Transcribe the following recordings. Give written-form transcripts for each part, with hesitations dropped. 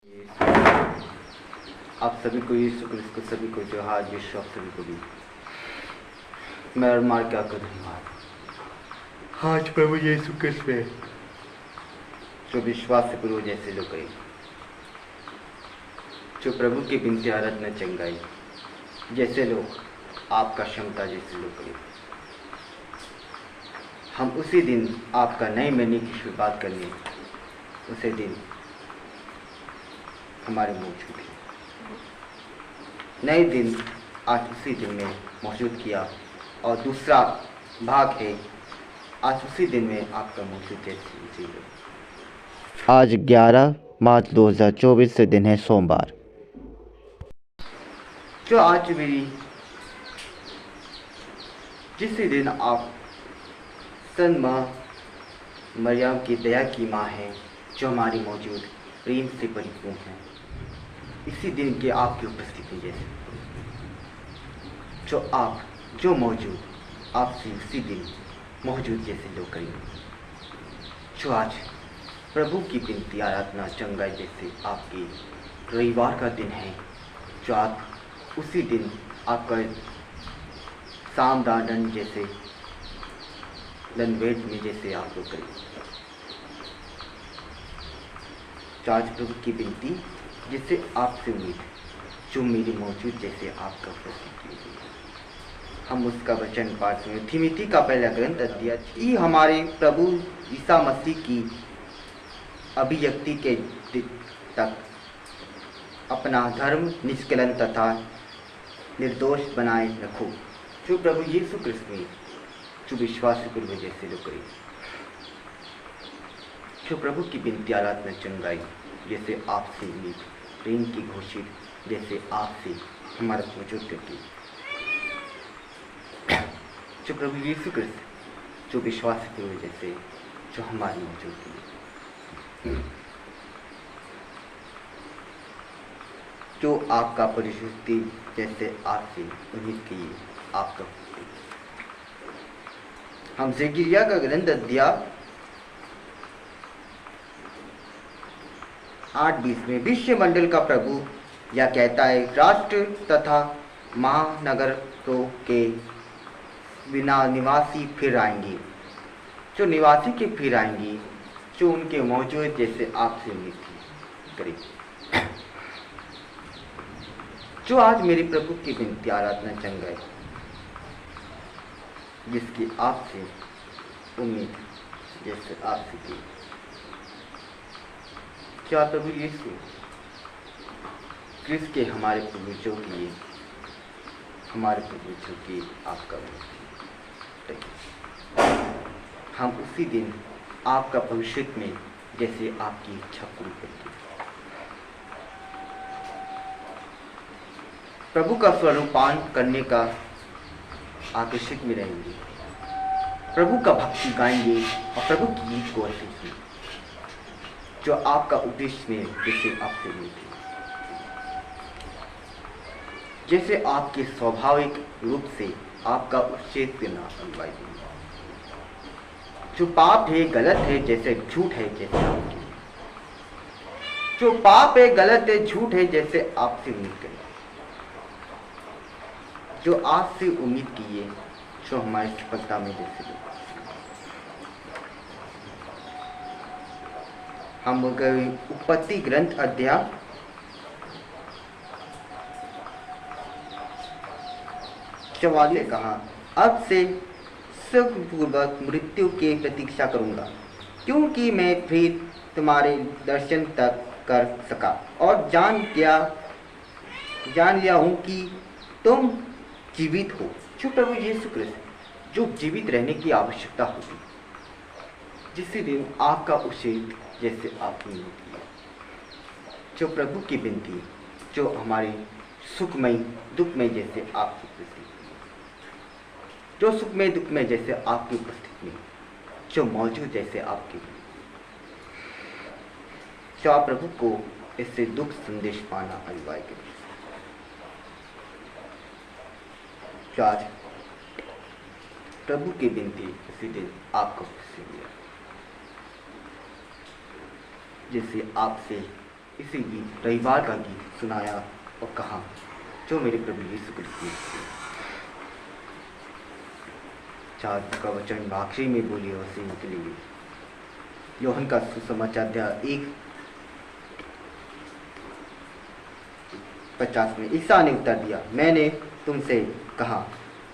आप सभी को यीशु क्रिस्त को सभी को जो आज विश्व आप सभी को भी मैं और मार क्या कर धन्यवाद। आज प्रभु यीशु क्रिस्त में जो विश्वास से पूर्व जैसे लोग गए, जो प्रभु की बिनती आराधना चंगाई जैसे लोग आपका क्षमता जैसे लोग गए, हम उसी दिन आपका नए महीने की शुरुआत करने उसी दिन हमारे मौजूद है। नए दिन आज उसी दिन में मौजूद किया और दूसरा भाग है आज उसी दिन में आपका मौजूद है। आज 11 मार्च 2024 से दिन है सोमवार। जो आज मेरी जिस दिन आप सन माँ मरियम की दया की माँ है, जो हमारी मौजूद प्रेम से परिपूर्ण है, इसी दिन के आपकी उपस्थिति जैसे जो मौजूद आपसे उसी दिन मौजूद जैसे लोग करेंगे, जो आज प्रभु की बिनती आराधना चंगाई जैसे आपके रविवार का दिन है, जो आप उसी दिन आपका सामदान दंड जैसे दंडवेट में जैसे आप लोग करें, जो आज प्रभु की बिनती जिससे आपसे उम्मीद जो मेरी मौजूद जैसे आपका उपस्थिति हुई, हम उसका वचन पाठ सुने। थिमिथी का पहला ग्रंथ अध्याय कि हमारे प्रभु ईसा मसीह की अभिव्यक्ति के दिन तक अपना धर्म निष्कलन तथा निर्दोष बनाए रखो, जो प्रभु यीशु क्रिस्त में जो विश्वास पूर्व जैसे लोग करें, जो प्रभु की बिनती आराधना चंगाई जैसे आपसे उम्मीद प्रेम की घोषित जैसे आपसे हमारा वजूद करती, जो प्रभु यीशु क्रिस्त जो विश्वास पूर्व जैसे जो हमारी मौजूद, जो आपका परिशुद्धि जैसे आपसे उम्मीद की आपका हम ज़करिया का ग्रंथ अध्याय 8:20 में विश्व मंडल का प्रभु यह कहता है, राष्ट्र तथा महानगरों के बिना निवासी फिर आएंगे, जो निवासी के फिर आएंगे, जो उनके मौजूद जैसे आपसे उम्मीद करें, जो आज मेरे प्रभु की बिनती आराधना चंगाई जिसकी आपसे उम्मीद जैसे आपसे की, क्या प्रभु यीशु क्रिस्त के हमारे पूर्वजों की हमारे पूर्वजों की आपका हम उसी दिन आपका भविष्य में जैसे आपकी इच्छा पूरी करती, प्रभु का स्वरूपान करने का आकर्षित में रहेंगे, प्रभु का भक्ति गाएंगे और प्रभु की गीत को सुनेंगे, जो आपका उद्देश्य में जैसे आपसे मिलती, जैसे आपके स्वाभाविक रूप से आपका उच्छेद करना अनिवार्य है, जो पाप है गलत है जैसे झूठ है जैसे आपकी, जो पाप है गलत है झूठ है जैसे आपसे उम्मीद करें, जो आपसे उम्मीद किए जो हमारी सफलता में जैसे लोग हम उत्पत्ति ग्रंथ अध्याय 44 ने कहा, अब से सुखपूर्वक मृत्यु की प्रतीक्षा करूंगा, क्योंकि मैं फिर तुम्हारे दर्शन तक कर सका और जान लिया हूं कि तुम जीवित हो, जो प्रभु यीशु क्रिस्त जो जीवित रहने की आवश्यकता होती, जिस दिन आपका उच्छेद जैसे आपने किया, जो प्रभु की बिनती जो हमारे सुखमय दुखमय जैसे आपकी उपस्थिति, जो सुखमय दुखमय जैसे आपकी उपस्थिति में जो मौजूद जैसे आपकी, जो आप प्रभु को इससे दुख संदेश पाना अनिवार्य करें, जो आज प्रभु की बिनती इसी दिन आपको उपस्थित मिला, जिससे आपसे इसी गीत रविवार का गीत सुनाया और कहा, जो मेरे प्रभु यीशु क्रिस्त ने चार का वचन आखिरी में बोली और से निकली गई। यूहन्ना का सुसमाचार अध्याय 1:50 में ईसा ने उत्तर दिया, मैंने तुमसे कहा,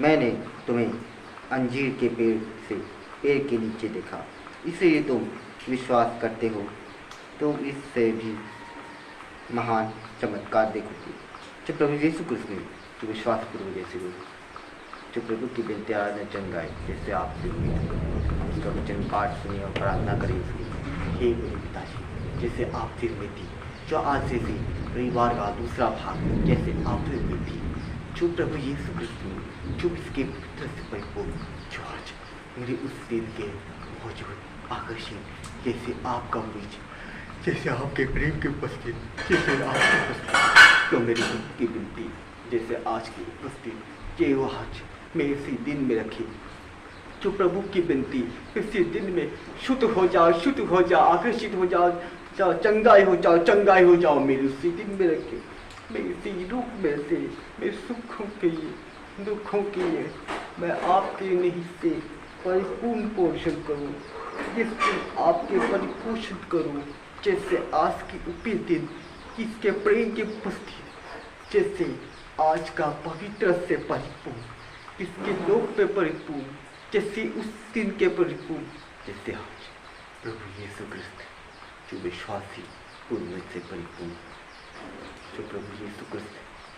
मैंने तुम्हें अंजीर के पेड़ के नीचे देखा, इसलिए तुम विश्वास करते हो। तुम इससे भी महान चमत्कार देखोगे। जो प्रभु यीशु क्रिस्त ने जो विश्वास पूर्वक जैसे लोग जो प्रभु की बिनती आराधना चंद गाए, जैसे आपसे हम उसका वचन पाठ सुनिए और प्रार्थना करें उसकी। हे मेरे पिताजी, जैसे आपसे उम्मीद थी, जो आज से भी रविवार का दूसरा भाग जैसे आपसे उम्मीद थी, जो प्रभु यीशु क्रिस्त ने जो इसके पुत्र से परिपूर्ण, जो आज मेरे उस दिन के मौजूद आकर्षण जैसे आपका बीच, जैसे आपके प्रेम की उपस्थिति, जैसे आपकी उपस्थिति, तो मेरी की बिनती जैसे आज की उपस्थिति ये वो आज मैं इसी दिन में रखी, जो प्रभु की बिनती इसी दिन में शुद्ध हो जाओ, आकर्षित हो जाओ, चंगाई हो जाओ, मेरे उसी दिन में रखे। मैं इसी रूप में से मैं सुखों के लिए दुखों के लिए मैं आपके नहीं से परिपूर्ण पोषण करूँ, जिससे आपके परिपोषण करूँ, जैसे आज की उपी दिन इसके प्रेम की उपस्थिति, जैसे आज का पवित्र से परिपूर्ण, इसके लोक पे परिपूर्ण, जैसे उस दिन के परिपूर्ण, जैसे आज प्रभु यीशु क्रिस्त जो विश्वासी पूर्ण से परिपूर्ण, जो प्रभु यीशु क्रिस्त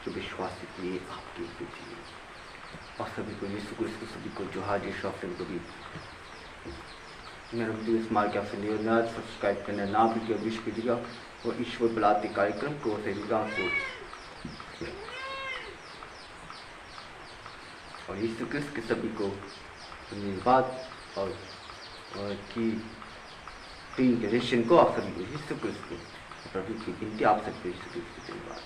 जो विश्वासी किए आपके जीवन, और सभी को यीशु क्रिस्त को सभी को जो हाजिर शौक को भी मेरा इस मार्ग के आपसे नियोजन सब्सक्राइब करना ना भी विश कीजिएगा और ईश्वर बुलाते कार्यक्रम को सहेगा को और यीशु क्रिस्त के सभी को धन्यवाद और की टीम के रेशन को आप सभी को यीशु क्रिस्त को प्रभु की विनती आप सबको यीशु क्रिस्त को धन्यवाद।